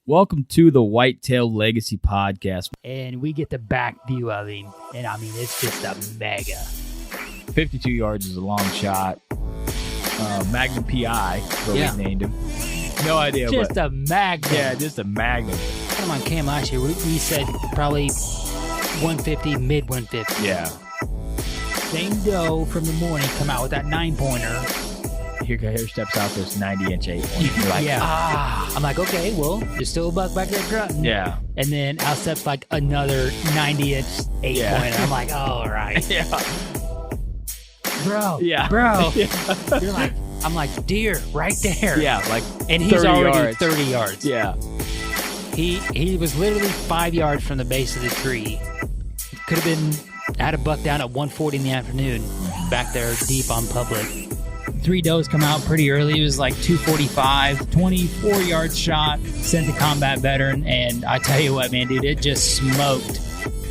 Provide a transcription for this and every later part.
Welcome to the Whitetail Legacy Podcast. And we get the back view of him. And I mean, it's just a mega. 52 yards is a long shot. Magnum PI, what we named him. No idea. Just a magnum. Yeah, just a magnum. Come on cam last year, we said probably 150, mid 150. Yeah. Same doe from the morning come out with that 9-pointer. Here steps out this 90-inch 8-pointer. You're like, I'm like, okay, well, there's still a buck back there grunting. Yeah. And then out steps like another 90-inch 8-pointer. I'm like, all right. Yeah. Bro. Yeah. Bro. Yeah. You're like, I'm like, deer, right there. Yeah, like and he's already yards. 30 yards. Yeah. He was literally 5 yards from the base of the tree. Could have been, had a buck down at 1:40 in the afternoon, back there deep on public. 3 does come out pretty early. It was like 245, 24-yard shot, sent the combat veteran, and I tell you what, man, dude, it just smoked.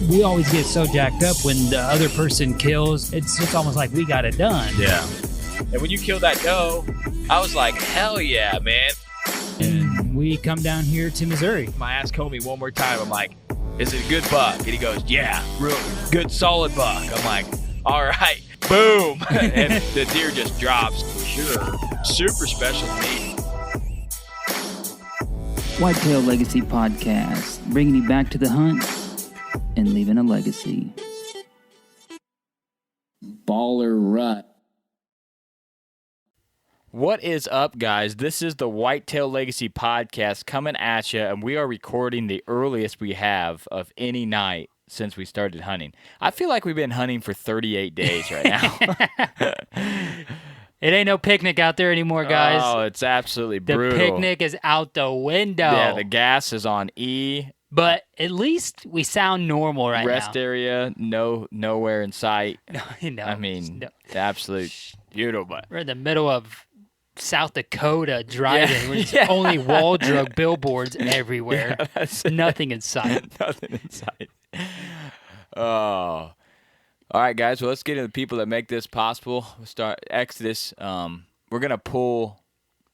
We always get so jacked up when the other person kills. It's just almost like we got it done. Yeah. And when you killed that doe, I was like, hell yeah, man. And we come down here to Missouri. I asked Comey one more time. I'm like, is it a good buck? And he goes, yeah, real good, solid buck. I'm like, all right, boom. And the deer just drops. Sure. Super special to me. Whitetail Legacy Podcast, bringing you back to the hunt and leaving a legacy. Baller Rut. What is up, guys? This is the Whitetail Legacy Podcast coming at you, and we are recording the earliest we have of any night since we started hunting. I feel like we've been hunting for 38 days right now. It ain't no picnic out there anymore, guys. Oh, it's absolutely brutal. The picnic is out the window. Yeah, the gas is on E. But at least we sound normal right Rest now. area, nowhere in sight. No, I mean, absolute beautiful. We're in the middle of South Dakota driving. Where it's Yeah. only wall drug billboards everywhere. Yeah, Nothing in sight. Nothing in sight. Oh. All right, guys. Well, let's get into the people that make this possible. We'll start Exodus. We're going to pull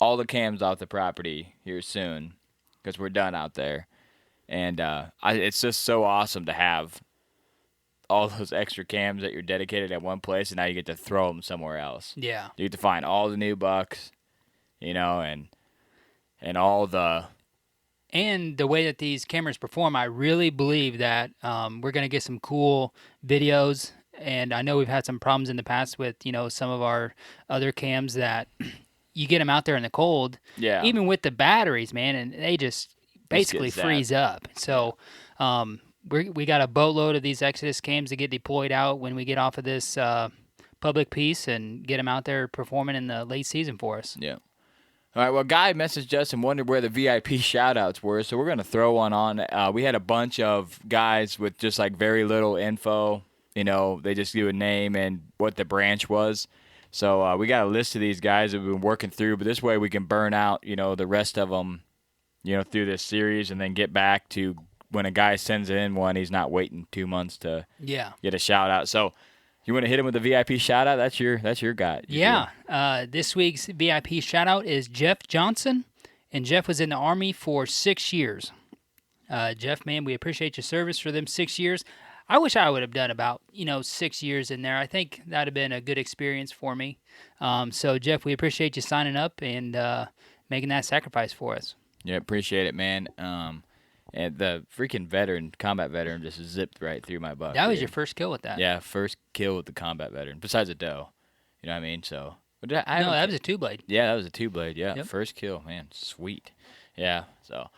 all the cams off the property here soon because we're done out there. And it's just so awesome to have all those extra cams that you're dedicated at one place, and now you get to throw them somewhere else. Yeah. You get to find all the new bucks, and all the... And the way that these cameras perform, I really believe that we're going to get some cool videos. And I know we've had some problems in the past with, some of our other cams that you get them out there in the cold. Yeah. Even with the batteries, man, and they just basically freeze up. So we got a boatload of these Exodus cams to get deployed out when we get off of this public piece and get them out there performing in the late season for us. Yeah. All right, well, Guy messaged us and wondered where the VIP shout-outs were, so we're going to throw one on. We had a bunch of guys with just, very little info. They just do a name and what the branch was. So we got a list of these guys that we've been working through, but this way we can burn out, the rest of them, through this series and then get back to when a guy sends in one, he's not waiting 2 months to get a shout-out. So you want to hit him with a VIP shout-out? That's your guy. This week's VIP shout-out is Jeff Johnson, and Jeff was in the Army for 6 years. Jeff, man, we appreciate your service for them 6 years. I wish I would have done about, 6 years in there. I think that would have been a good experience for me. So, Jeff, we appreciate you signing up and making that sacrifice for us. Yeah, appreciate it, man. And the freaking combat veteran just zipped right through my buck. That was your first kill with that. Yeah, first kill with the combat veteran, besides a doe. You know what I mean? So, that was a two-blade. Yeah, that was a two-blade, yeah. Yep. First kill, man, sweet. Yeah, so...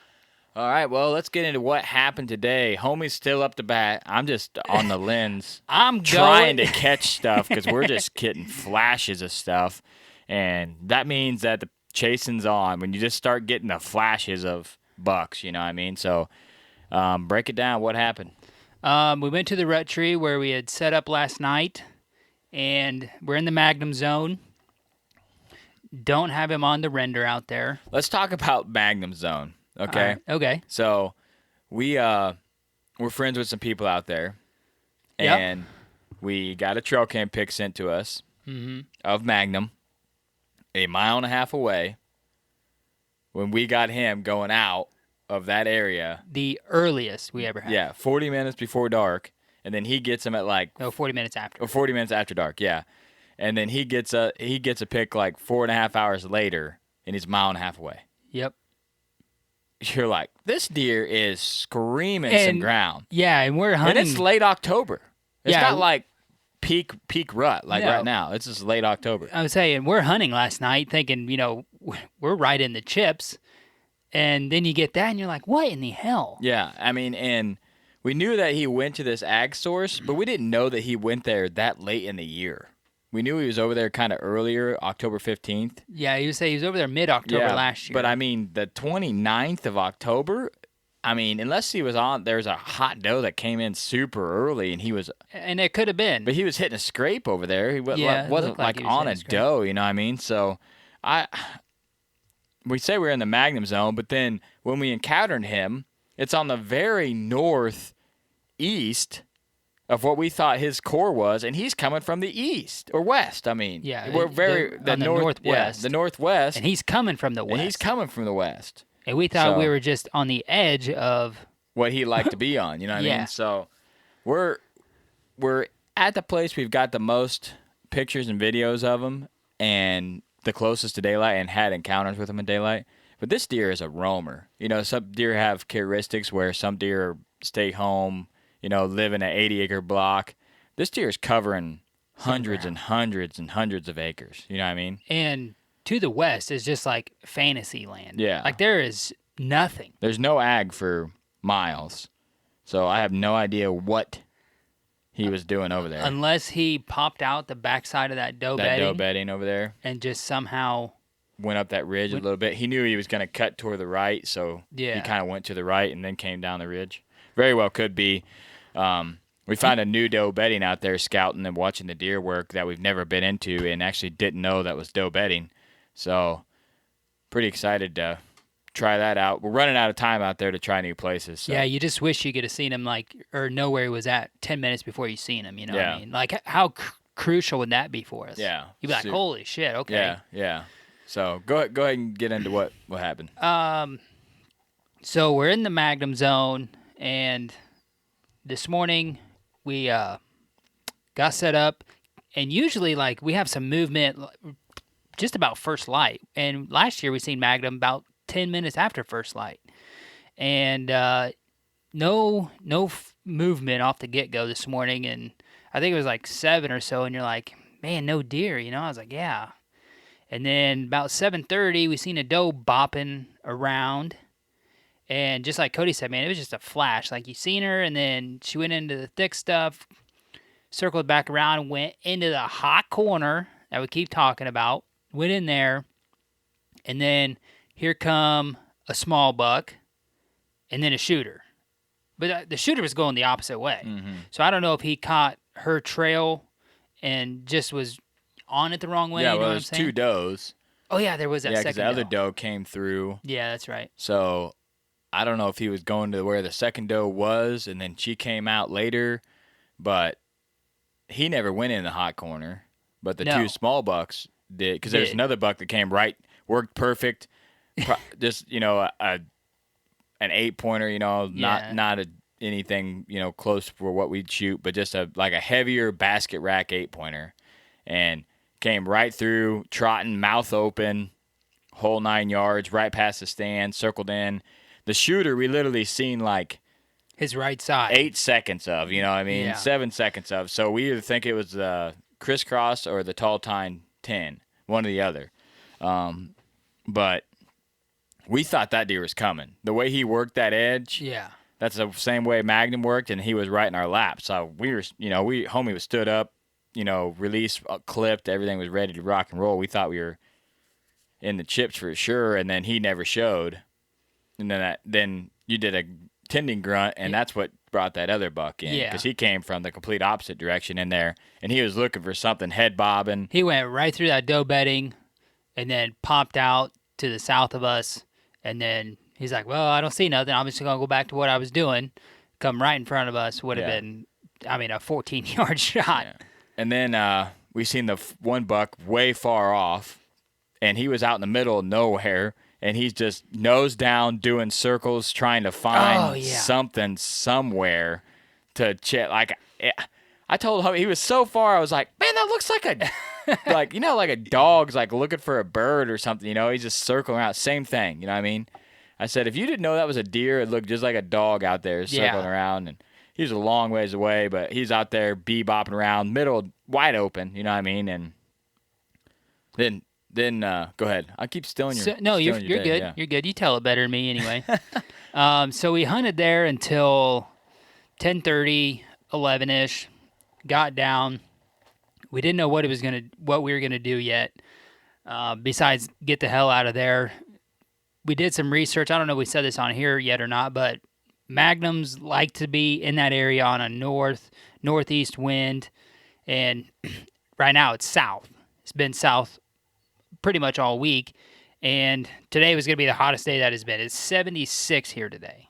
All right, well, let's get into what happened today. Homie's still up to bat. I'm just on the lens. I'm trying to catch stuff because we're just getting flashes of stuff. And that means that the chasing's on when you just start getting the flashes of bucks, you know what I mean? So break it down. What happened? We went to the rut tree where we had set up last night, and we're in the Magnum zone. Don't have him on the render out there. Let's talk about Magnum zone. Okay. Okay. So we're friends with some people out there, and we got a trail cam pic sent to us of Magnum, 1.5 miles away. When we got him going out of that area. The earliest we ever had. Yeah, 40 minutes before dark, and then he gets him at like 40 minutes after. 40 minutes after dark. Yeah, and then he gets a pick like 4.5 hours later, and he's a mile and a half away. Yep. You're like, this deer is screaming some ground. Yeah, and we're hunting. And it's late October. It's Yeah. not like peak rut like No. right now. It's just late October. I was saying, we're hunting last night thinking, we're right in the chips. And then you get that and you're like, what in the hell? Yeah, I mean, and we knew that he went to this ag source, but we didn't know that he went there that late in the year. We knew he was over there kind of earlier, October 15th. Yeah, he was over there mid-October last year. But I mean, the 29th of October, I mean, unless he was there's a hot doe that came in super early and he was. And it could have been. But he was hitting a scrape over there. He Yeah, it wasn't looked like like he was on a hitting a scrape. doe, you know what I mean? So we say we're in the Magnum zone, but then when we encountered him, it's on the very northeast of what we thought his core was, and he's coming from the east or west. I mean, Yeah, we're on the northwest. Yeah, the northwest, And he's coming from the west. and he's coming from the west. And we thought So- we were just on the edge of. What he'd like to be on, you know what I Yeah. mean? So we're at the place we've got the most pictures and videos of him, and the closest to daylight, and had encounters with him in daylight. But this deer is a roamer. You know, some deer have characteristics where some deer stay home, live in an 80-acre block. This deer is covering hundreds and hundreds and hundreds of acres. You know what I mean? And to the west is just like fantasy land. Yeah. Like there is nothing. There's no ag for miles. So I have no idea what he was doing over there. Unless he popped out the backside of that doe bedding over there. and just somehow. Went up that ridge a little bit. He knew he was going to cut toward the right, so Yeah. he kind of went to the right and then came down the ridge. Very well could be. We found a new doe bedding out there scouting and watching the deer work that we've never been into and actually didn't know that was doe bedding. So pretty excited to try that out. We're running out of time out there to try new places. So. Yeah, you just wish you could have seen him or know where he was at 10 minutes before you seen him. You know what Yeah. I mean? Like how crucial would that be for us? Yeah. You'd be like, holy shit, okay. Yeah. So go ahead and get into what happened. So we're in the Magnum zone, and this morning we got set up, and usually like we have some movement just about first light. And last year we seen Magnum about 10 minutes after first light, and no movement off the get go this morning. And I think it was like 7 or so, and you're like, man, no deer. I was like, yeah. And then about 7:30, we seen a doe bopping around. And just like Cody said, man, it was just a flash. Like you seen her, and then she went into the thick stuff, circled back around, and went into the hot corner that we keep talking about. Went in there, and then here come a small buck, and then a shooter. But the shooter was going the opposite way. Mm-hmm. So I don't know if he caught her trail and just was on it the wrong way. Yeah, you know well, what I'm there's saying? 2 does. Oh, yeah, there was that Yeah, because second the other doe came through. Yeah, that's right. So I don't know if he was going to where the second doe was, and then she came out later, but he never went in the hot corner. But the No. 2 small bucks did, because there's Did. another buck that came right, worked perfect, just an 8-pointer, Yeah. not anything close for what we'd shoot, but just a heavier basket rack 8-pointer, and came right through, trotting, mouth open, whole 9 yards, right past the stand, circled in. The shooter, we literally seen His right side. 8 seconds of, you know what I mean? Yeah. 7 seconds of. So we either think it was the crisscross or the tall tine 10, one or the other. But we thought that deer was coming. The way he worked that edge, Yeah. that's the same way Magnum worked, and he was right in our lap. So we were, homie was stood up, released, clipped, everything was ready to rock and roll. We thought we were in the chips for sure, and then he never showed. And then you did a tending grunt, and that's what brought that other buck in. Yeah. Because he came from the complete opposite direction in there, and he was looking for something, head bobbing. He went right through that doe bedding and then popped out to the south of us. And then he's like, well, I don't see nothing. I'm just going to go back to what I was doing. Come right in front of us would have Yeah. been, a 14-yard shot. Yeah. And then we seen the one buck way far off, and he was out in the middle of nowhere. and he's just nose down doing circles trying to find something somewhere to check. Like, I told him, he was so far, I was like, man, that looks like a, like, you know, like a dog's like looking for a bird or something, you know, he's just circling around. Same thing, you know what I mean? I said, if you didn't know that was a deer, it looked just like a dog out there circling around. And he was a long ways away, but he's out there bebopping around, middle, wide open, you know what I mean? And then go ahead. I keep stealing your No, you're day, good. yeah. You're good. You tell it better than me anyway. So we hunted there until 10:30, 11-ish. Got down. We didn't know what we were gonna do yet. Besides get the hell out of there. We did some research. I don't know if we said this on here yet or not, but magnums like to be in that area on a northeast wind, and right now it's south. It's been south pretty much all week, and today was going to be the hottest day that has been. It's 76 here today.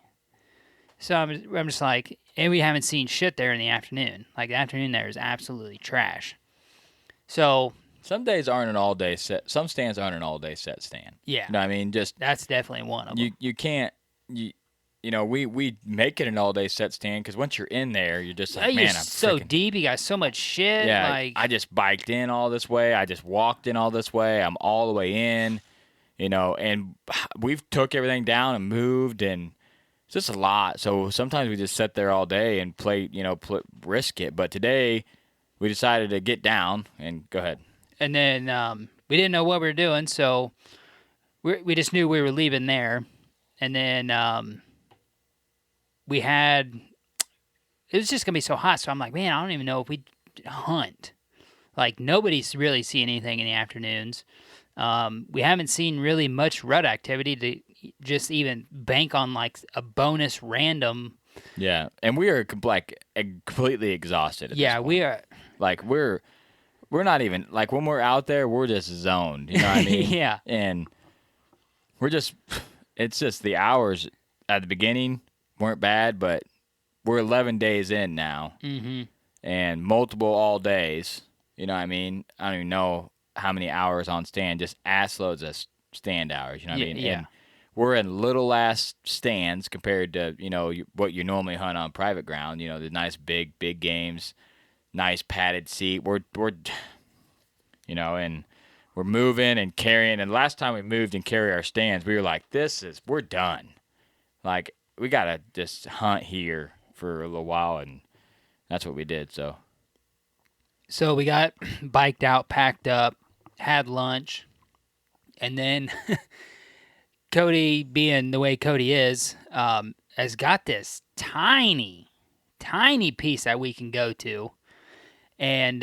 So I'm just like, and we haven't seen shit there in the afternoon. Like, the afternoon there is absolutely trash. So some days aren't an all-day set. Some stands aren't an all-day set stand. yeah, You know what I mean? Just that's definitely one of them. you can't you know, we make it an all-day set stand because once you're in there, you're just like, You're man, I'm so freaking, deep. You got so much shit. yeah. Like, I just biked in all this way. I just walked in all this way. I'm all the way in, you know, and we've took everything down and moved, and it's just a lot. So sometimes we just sit there all day and play, you know, risk it. But today we decided to get down and go ahead. And then we didn't know what we were doing, so we just knew we were leaving there. And then it was just going to be so hot, so I'm like, man, I don't even know if we hunt. Like, nobody's really seeing anything in the afternoons. We haven't seen really much rut activity to just even bank on, like, a bonus random. Yeah, and we are like completely exhausted at this point. We are. Like, we're not even, like, when we're out there, we're just zoned, you know what I mean? Yeah. And it's just the hours at the beginning weren't bad, but we're 11 days in now. Mm-hmm. And multiple all days, you know what I mean? I don't even know how many hours on stand, just ass loads of stand hours, you know what I mean? Yeah. And we're in little ass stands compared to, you know, what you normally hunt on private ground, you know, the nice big games, nice padded seat. We're you know, and we're moving and carrying. And last time we moved and carry our stands, we were like, we're done. Like, we got to just hunt here for a little while, and that's what we did, so. So we got biked out, packed up, had lunch, and then Cody, being the way Cody is, has got this tiny piece that we can go to. And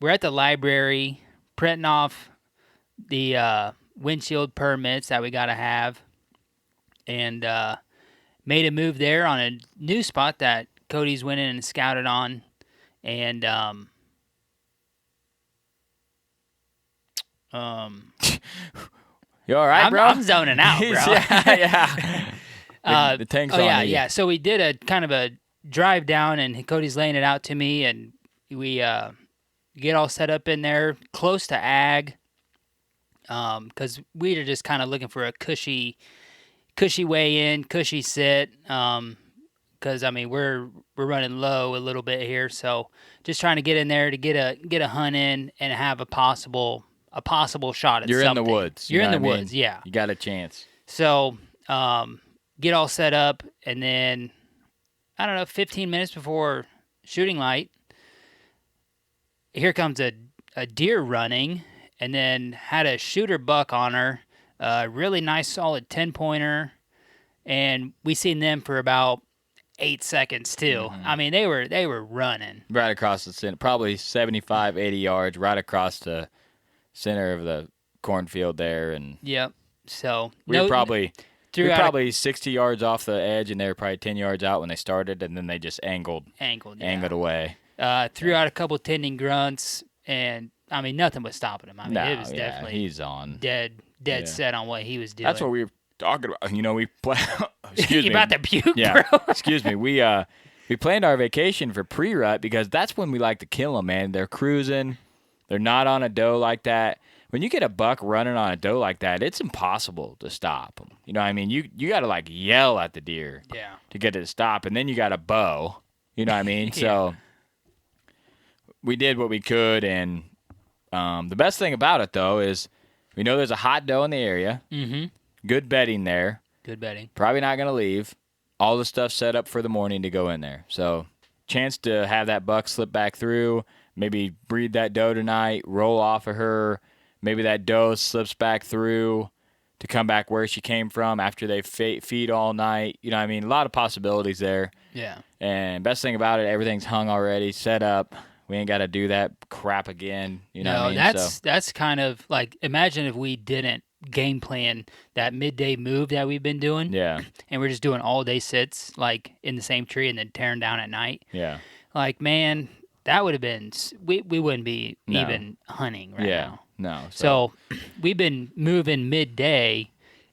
we're at the library printing off the windshield permits that we got to have, and made a move there on a new spot that Cody's went in and scouted on. And You all right, bro? I'm zoning out, bro. yeah. The tank's on you. Yeah. So we did a kind of a drive down, and Cody's laying it out to me, and we get all set up in there, close to ag, because we were just kind of looking for a cushy way in, cushy sit, because I mean we're running low a little bit here, so just trying to get in there to get a hunt in and have a possible shot at You're something. in the woods. You're in know the what I mean? woods, yeah. You got a chance. So get all set up, and then I don't know, 15 minutes before shooting light, here comes a deer running, and then had a shooter buck on her, a really nice solid 10-pointer, and we seen them for about 8 seconds too. Mm-hmm. I mean, they were running Right across the center, probably 75, 80 yards, right across the center of the cornfield there, and Yep. So we were probably 60 yards off the edge, and they were probably 10 yards out when they started, and then they just angled away. Threw out a couple tending grunts, and I mean nothing was stopping him. I mean it was definitely he's on dead set on what he was doing. That's what we were talking about. You know, we excuse me. You about to puke, yeah, bro? excuse me. We planned our vacation for pre-rut because that's when we like to kill them, man. They're cruising. They're not on a doe like that. when you get a buck running on a doe like that, it's impossible to stop them. You know what I mean? You got to like yell at the deer to get it to stop, and then you got a bow. You know what I mean? So we did what we could, and the best thing about it, though, is we know there's a hot doe in the area. Mm-hmm. Good bedding there. Good bedding. Probably not going to leave. All the stuff set up for the morning to go in there. So chance to have that buck slip back through, maybe breed that doe tonight, roll off of her. Maybe that doe slips back through to come back where she came from after they feed all night. You know what I mean? A lot of possibilities there. Yeah. And best thing about it, everything's hung already, set up. We ain't got to do that crap again. You know what I mean? That's kind of like, imagine if we didn't game plan that midday move that we've been doing. Yeah. And we're just doing all day sits like in the same tree and then tearing down at night. Yeah. Like, man, that would have been, we wouldn't be even hunting right now. No. So we've been moving midday,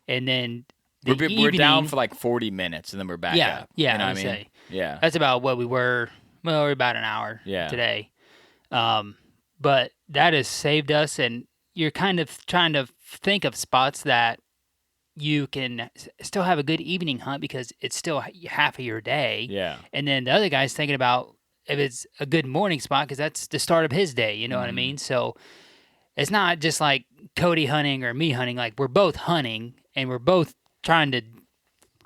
and then we're down for like 40 minutes, and then we're back up. Yeah, you know I what would I mean? say. Yeah. That's about what we were. Well, we're about an hour today. But that has saved us, and you're kind of trying to think of spots that you can still have a good evening hunt because it's still half of your day. Yeah. And then the other guy's thinking about if it's a good morning spot because that's the start of his day. You know what I mean? So it's not just like Cody hunting or me hunting. Like, we're both hunting, and we're both trying to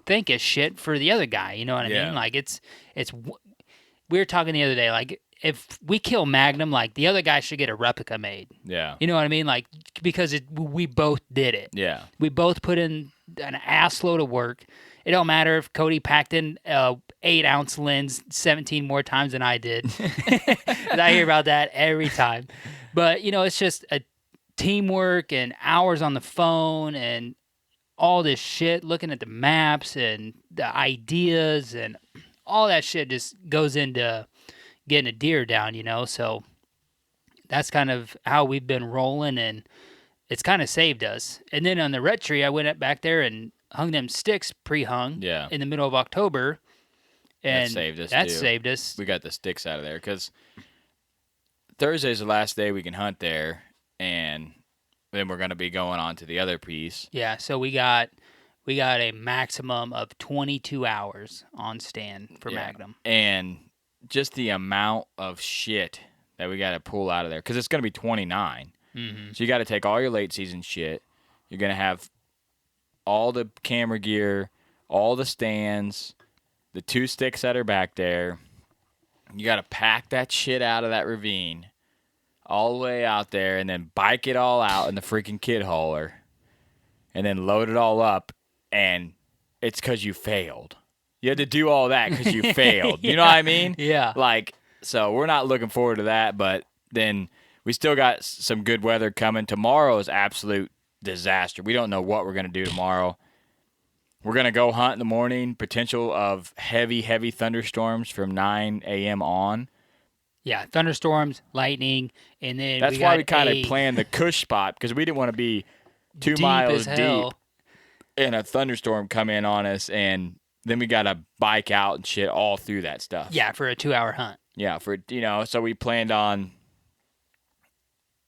think of shit for the other guy. You know what I mean? Like, it's. We were talking the other day, like, if we kill Magnum, like, the other guy should get a replica made. Yeah. You know what I mean? Like, because we both did it. Yeah. We both put in an ass load of work. It don't matter if Cody packed in 8-ounce lens 17 more times than I did. I hear about that every time. But, you know, it's just a teamwork and hours on the phone and all this shit, looking at the maps and the ideas and all that shit just goes into getting a deer down, you know? So that's kind of how we've been rolling, and it's kind of saved us. And then on the red tree, I went up back there and hung them sticks pre-hung in the middle of October. And that saved us. We got the sticks out of there because Thursday's the last day we can hunt there, and then we're going to be going on to the other piece. Yeah, so we got a maximum of 22 hours on stand for Magnum. And just the amount of shit that we got to pull out of there, because it's going to be 29. Mm-hmm. So you got to take all your late season shit. You're going to have all the camera gear, all the stands, the 2 sticks that are back there. You got to pack that shit out of that ravine all the way out there and then bike it all out in the freaking kid hauler and then load it all up, and it's because you failed. You had to do all that because you failed. You know what I mean? Yeah. Like, so we're not looking forward to that, but then we still got some good weather coming. Tomorrow is absolute disaster. We don't know what we're going to do tomorrow. We're going to go hunt in the morning, potential of heavy, heavy thunderstorms from 9 a.m. on. Yeah, thunderstorms, lightning, and then that's why we kind of planned the Cush spot, because we didn't want to be 2 miles deep and a thunderstorm come in on us, and then we got to bike out and shit all through that stuff. Yeah, for a 2-hour hunt. Yeah, so we planned on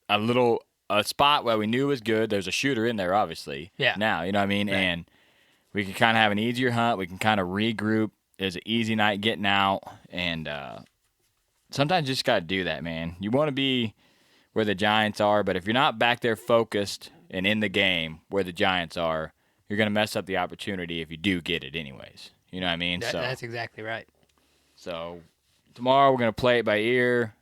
a spot where we knew was good. There's a shooter in there, obviously. Yeah. Now, you know what I mean? Right. And we can kind of have an easier hunt. We can kind of regroup. There's an easy night getting out, and sometimes you just got to do that, man. You want to be where the Giants are, but if you're not back there focused and in the game where the Giants are, you're going to mess up the opportunity if you do get it anyways. You know what I mean? That's exactly right. So tomorrow we're going to play it by ear.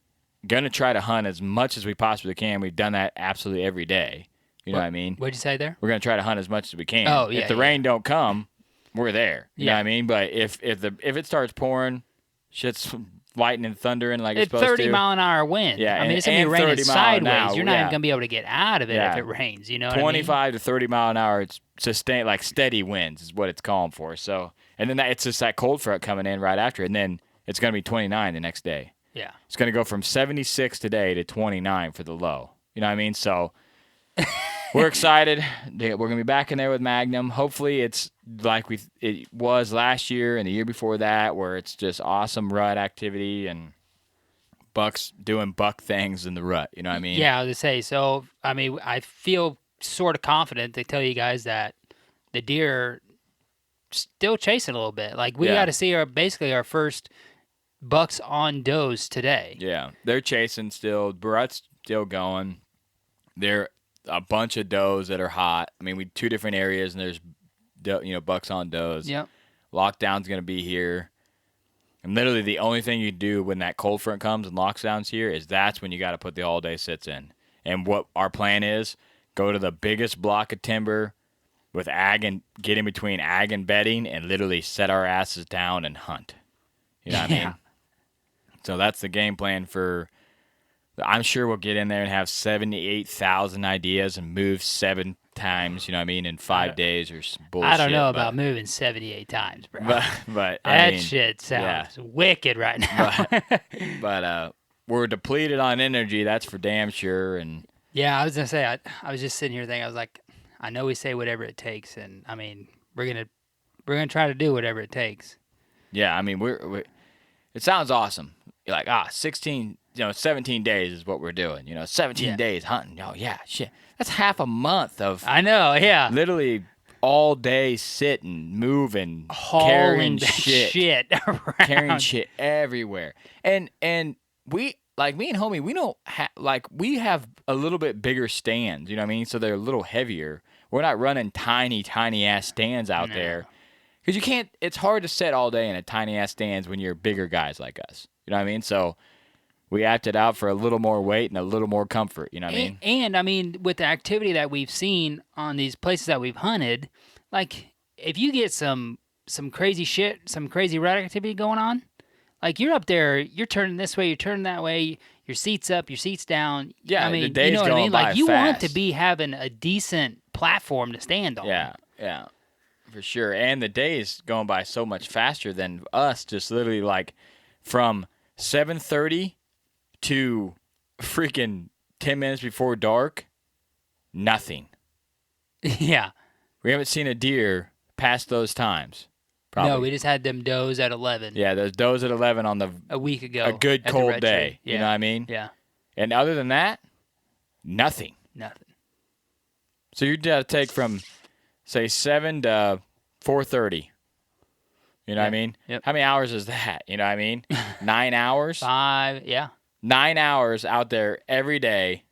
Going to try to hunt as much as we possibly can. We've done that absolutely every day. You know what I mean? What'd you say there? We're going to try to hunt as much as we can. Oh, yeah. If the rain don't come, we're there. You know Yeah. what I mean? But if it starts pouring, shit's lightning and thundering like it's supposed 30 to. mile an hour wind. Yeah, I mean, it's and going to be raining 30 mile an sideways. hour, You're not even yeah. going to be able to get out of it Yeah. if it rains. You know what I mean? 25 to 30 mile an hour. It's sustained, like steady winds is what it's calling for. So, and then it's just that cold front coming in right after, and then it's going to be 29 the next day. Yeah. It's going to go from 76 today to 29 for the low. You know what I mean? So we're excited. We're going to be back in there with Magnum. Hopefully it's like it was last year and the year before that, where it's just awesome rut activity and bucks doing buck things in the rut. You know what I mean? Yeah, I was gonna say. So, I mean, I feel sort of confident to tell you guys that the deer are still chasing a little bit. Like we got to see basically our first bucks on does today. Yeah, they're chasing still. Rut's still going. There a bunch of does that are hot. I mean, we 2 different areas, and there's bucks on does. Yep. Lockdown's gonna be here. And literally the only thing you do when that cold front comes and lockdown's here is that's when you got to put the all-day sits in. And what our plan is, go to the biggest block of timber with ag and get in between ag and bedding and literally set our asses down and hunt. You know what I mean? So that's the game plan for – I'm sure we'll get in there and have 78,000 ideas and move 7 times, you know what I mean, in 5 days or some bullshit. I don't know about moving 78 times, bro. But that shit sounds wicked right now. but we're depleted on energy, that's for damn sure. And yeah, I was gonna say I was just sitting here thinking, I was like, I know we say whatever it takes, and I mean we're gonna try to do whatever it takes. Yeah, I mean we're it sounds awesome. You're like 17 days is what we're doing. 17 days hunting. Oh yeah, shit. That's half a month of. I know. Yeah. Literally all day sitting, moving, hauling carrying shit around. Carrying shit everywhere. And we like me and homie, we don't we have a little bit bigger stands. You know what I mean? So they're a little heavier. We're not running tiny ass stands out there. Because you can't. It's hard to sit all day in a tiny ass stands when you're bigger guys like us. You know what I mean? So we acted out for a little more weight and a little more comfort. You know what I mean? And I mean, with the activity that we've seen on these places that we've hunted, like if you get some crazy shit, some crazy rut activity going on, like you're up there, you're turning this way, you're turning that way, your seat's up, your seat's down. Yeah, I mean, the day's you know what I mean? going Like by you want fast. to be having a decent platform to stand on. Yeah, for sure. And the day is going by so much faster than us. Just literally like from 7:30 to freaking 10 minutes before dark, nothing. Yeah. We haven't seen a deer past those times. Probably. No, we just had them does at 11. Yeah, those does at 11 on a week ago. a good at the cold red day. tree. Yeah. You know what I mean? Yeah. And other than that, nothing. Nothing. So you got to take from, say, 7 to 4:30. You know what I mean? Yep. How many hours is that? You know what I mean? 9 hours? 5, yeah. 9 hours out there every day.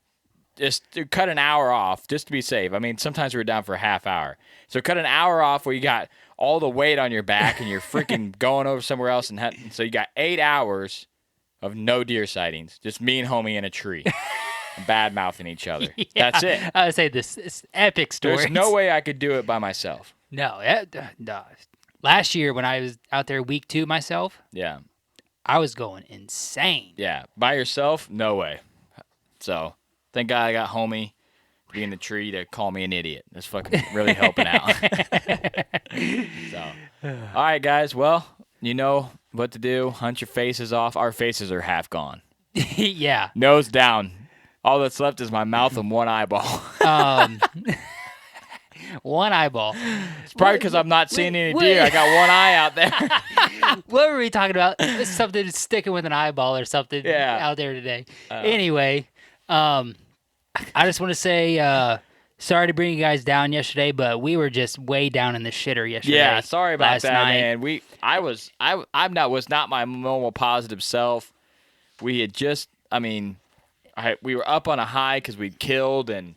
Just to cut an hour off just to be safe. I mean, sometimes we're down for a half hour. So cut an hour off where you got all the weight on your back and you're freaking going over somewhere else and hunting. So you got 8 hours of no deer sightings. Just me and homie in a tree. Bad mouthing each other. Yeah, That's it. I would say this epic story. There's no way I could do it by myself. No, no. Last year when I was out there week 2 myself, Yeah. I was going insane. Yeah. By yourself? No way. So thank God I got homie to be in the tree to call me an idiot. That's fucking really helping out. So, all right, guys. Well, you know what to do. Hunt your faces off. Our faces are half gone. Yeah. Nose down. All that's left is my mouth and one eyeball. One eyeball. It's probably because I'm not seeing any deer. I got one eye out there. What were we talking about? Something sticking with an eyeball or something out there today. Anyway, I just want to say sorry to bring you guys down yesterday, but we were just way down in the shitter yesterday. Yeah, sorry about last that, night. man. I was not my normal positive self. We had just, we were up on a high because we'd killed and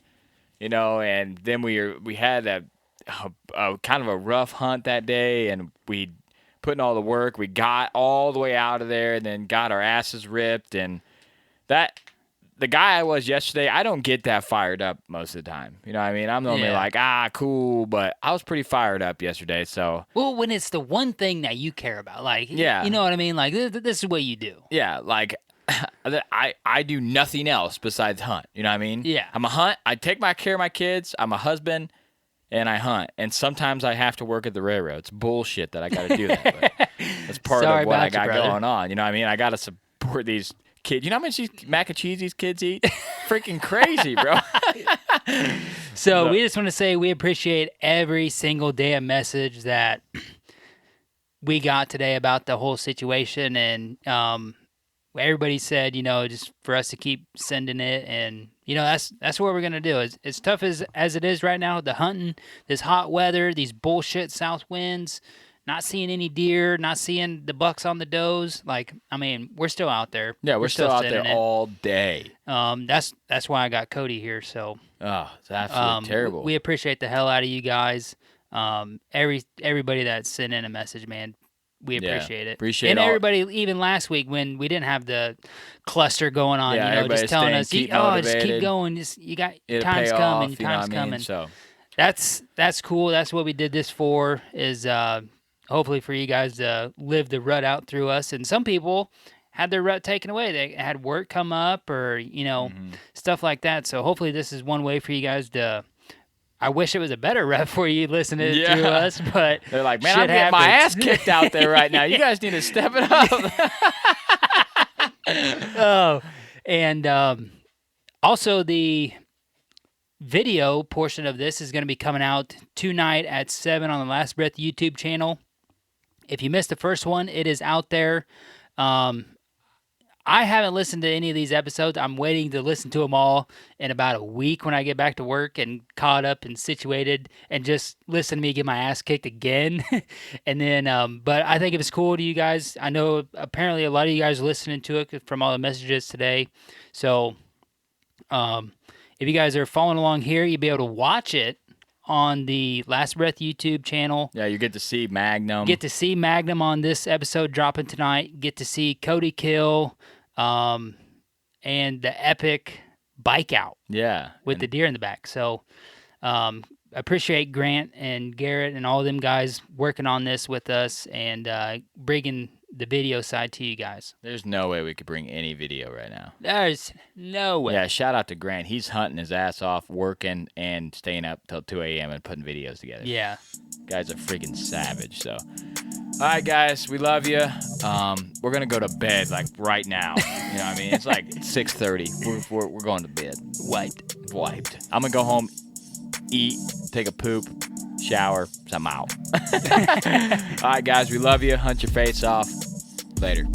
then we had a kind of a rough hunt that day, and we put in all the work. We got all the way out of there, and then got our asses ripped. And the guy I was yesterday, I don't get that fired up most of the time. You know what I mean? I'm normally like, cool, but I was pretty fired up yesterday. So well, when it's the one thing that you care about, like, you know what I mean? Like this is what you do. Yeah, like. I do nothing else besides hunt. You know what I mean? Yeah. I'm a hunt. I take care of my kids. I'm a husband, and I hunt. And sometimes I have to work at the railroad. It's bullshit that I got to do that. But that's part of what I got going on. You know what I mean? I got to support these kids. You know how much mac and cheese these kids eat? Freaking crazy, bro. So we just want to say we appreciate every single damn message that we got today about the whole situation, and everybody said, just for us to keep sending it, and that's what we're gonna do. As tough as it is right now, the hunting, this hot weather, these bullshit south winds, not seeing any deer, not seeing the bucks on the does. Like, I mean, we're still out there. Yeah, we're still out there sending it. all day. That's why I got Cody here. So It's absolutely terrible. We appreciate the hell out of you guys. Everybody that sent in a message, man. We appreciate it. Appreciate everybody, even last week when we didn't have the cluster going on, just telling us, just keep going. You got time's coming, time's coming. So that's cool. That's what we did this for. Is hopefully for you guys to live the rut out through us. And some people had their rut taken away. They had work come up or stuff like that. So hopefully this is one way for you guys to. I wish it was a better rep for you listening to us, but they're like, man, I'm getting my ass kicked out there right now. You guys need to step it up. And also the video portion of this is going to be coming out tonight at 7 on the Last Breath YouTube channel. If you missed the first one, it is out there. I haven't listened to any of these episodes. I'm waiting to listen to them all in about a week when I get back to work and caught up and situated and just listen to me get my ass kicked again. And then, but I think it was cool to you guys. I know apparently a lot of you guys are listening to it from all the messages today. So if you guys are following along here, you'll be able to watch it on the Last Breath YouTube channel. Yeah, you get to see Magnum. Get to see Magnum on this episode dropping tonight. Get to see Cody kill, and the epic bike out. Yeah, with the deer in the back. So, appreciate Grant and Garrett and all them guys working on this with us and bringing the video side to you guys. There's no way we could bring any video right now. There's no way. Yeah, shout out to Grant. He's hunting his ass off, working and staying up till 2 a.m. and putting videos together. Yeah. Guy's a freaking savage, so. All right, guys, we love you. We're going to go to bed, like, right now. You know what I mean? It's like 6:30. We're going to bed. Wiped. I'm going to go home, eat, take a poop, shower, so I'm out. All right, guys, we love you. Hunt your face off. Later.